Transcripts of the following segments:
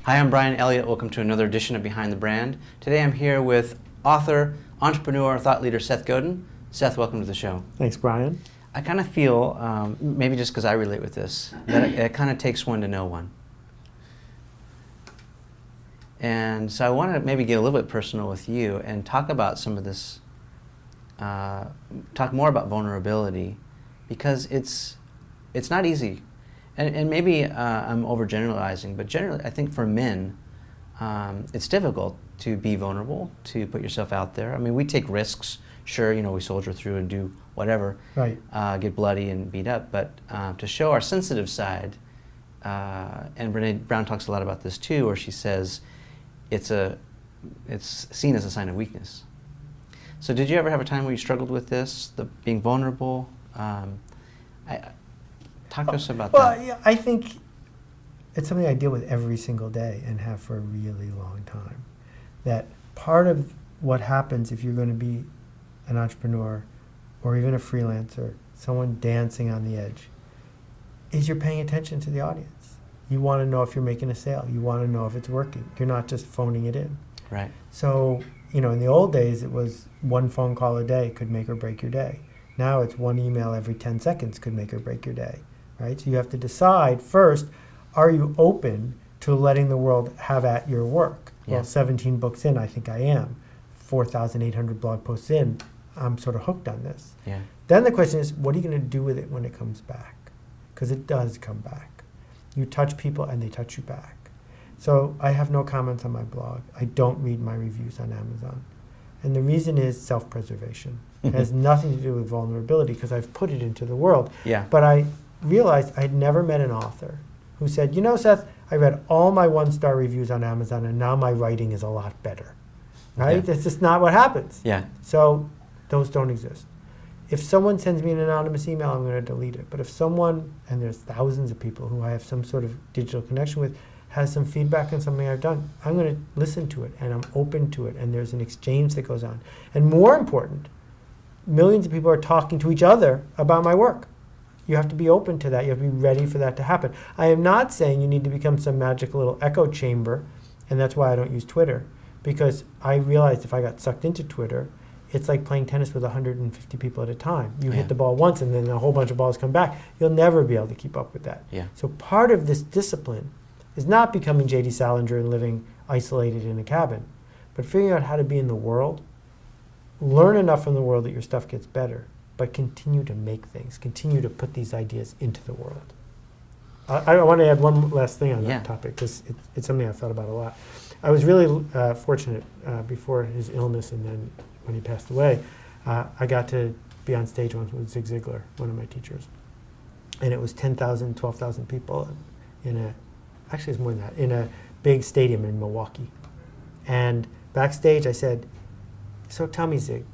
Hi, I'm Bryan Elliott. Welcome to another edition of Behind the Brand. Today I'm here with author, entrepreneur, thought leader Seth Godin. Seth, welcome to the show. Thanks, Bryan. I kind of feel, maybe just because I relate with this, that it kind of takes one to know one. And so I want to maybe get a little bit personal with you and talk about some of this, talk more about vulnerability, because it's not easy. And maybe I'm overgeneralizing, but generally I think for men, it's difficult to be vulnerable, to put yourself out there. I mean, we take risks, sure, we soldier through and do whatever, right. Get bloody and beat up, but to show our sensitive side, and Brene Brown talks a lot about this too, where she says it's seen as a sign of weakness. So did you ever have a time where you struggled with this, being vulnerable? Talk to us about that. Well, yeah, I think it's something I deal with every single day and have for a really long time. That part of what happens if you're going to be an entrepreneur or even a freelancer, someone dancing on the edge, is you're paying attention to the audience. You want to know if you're making a sale. You want to know if it's working. You're not just phoning it in. Right. So, in the old days, it was one phone call a day could make or break your day. Now it's one email every 10 seconds could make or break your day. Right? So you have to decide first, are you open to letting the world have at your work? Yeah. Well, 17 books in, I think I am. 4,800 blog posts in, I'm sort of hooked on this. Yeah. Then the question is, what are you going to do with it when it comes back? Because it does come back. You touch people and they touch you back. So I have no comments on my blog. I don't read my reviews on Amazon. And the reason is self-preservation. It has nothing to do with vulnerability because I've put it into the world. Yeah. But I realized I'd never met an author who said, Seth, I read all my one-star reviews on Amazon and now my writing is a lot better. Right? Yeah. That's just not what happens. Yeah. So those don't exist. If someone sends me an anonymous email, I'm going to delete it. But if someone, and there's thousands of people who I have some sort of digital connection with, has some feedback on something I've done, I'm going to listen to it and I'm open to it and there's an exchange that goes on. And more important, millions of people are talking to each other about my work. You have to be open to that. You have to be ready for that to happen. I am not saying you need to become some magical little echo chamber, and that's why I don't use Twitter, because I realized if I got sucked into Twitter, it's like playing tennis with 150 people at a time. You hit the ball once and then a whole bunch of balls come back. You'll never be able to keep up with that. Yeah. So part of this discipline is not becoming J.D. Salinger and living isolated in a cabin, but figuring out how to be in the world, learn enough from the world that your stuff gets better, but continue to make things, continue to put these ideas into the world. I want to add one last thing on that topic, because it's something I've thought about a lot. I was really fortunate before his illness, and then when he passed away, I got to be on stage once with Zig Ziglar, one of my teachers. And it was 10,000, 12,000 people actually it's more than that, in a big stadium in Milwaukee. And backstage I said, so tell me, Zig,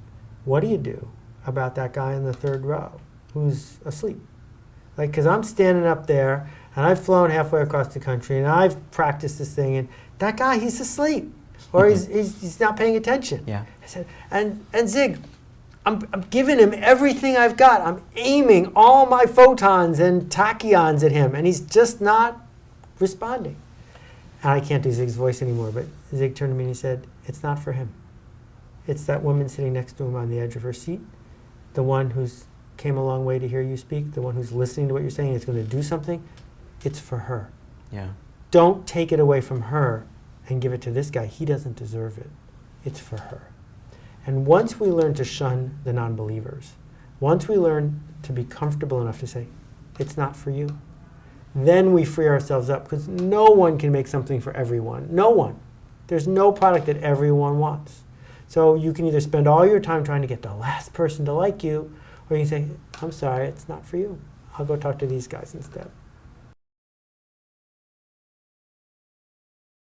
what do you do about that guy in the third row who's asleep? Because I'm standing up there and I've flown halfway across the country and I've practiced this thing, and that guy, he's asleep or he's not paying attention. Yeah. I said, and Zig, I'm giving him everything I've got. I'm aiming all my photons and tachyons at him, and he's just not responding. And I can't do Zig's voice anymore, but Zig turned to me and he said, it's not for him. It's that woman sitting next to him on the edge of her seat, the one who's came a long way to hear you speak, the one who's listening to what you're saying and is going to do something. It's for her. Yeah. Don't take it away from her and give it to this guy. He doesn't deserve it. It's for her. And once we learn to shun the non-believers, once we learn to be comfortable enough to say, it's not for you, then we free ourselves up, because no one can make something for everyone. No one. There's no product that everyone wants. So you can either spend all your time trying to get the last person to like you, or you can say, I'm sorry, it's not for you. I'll go talk to these guys instead.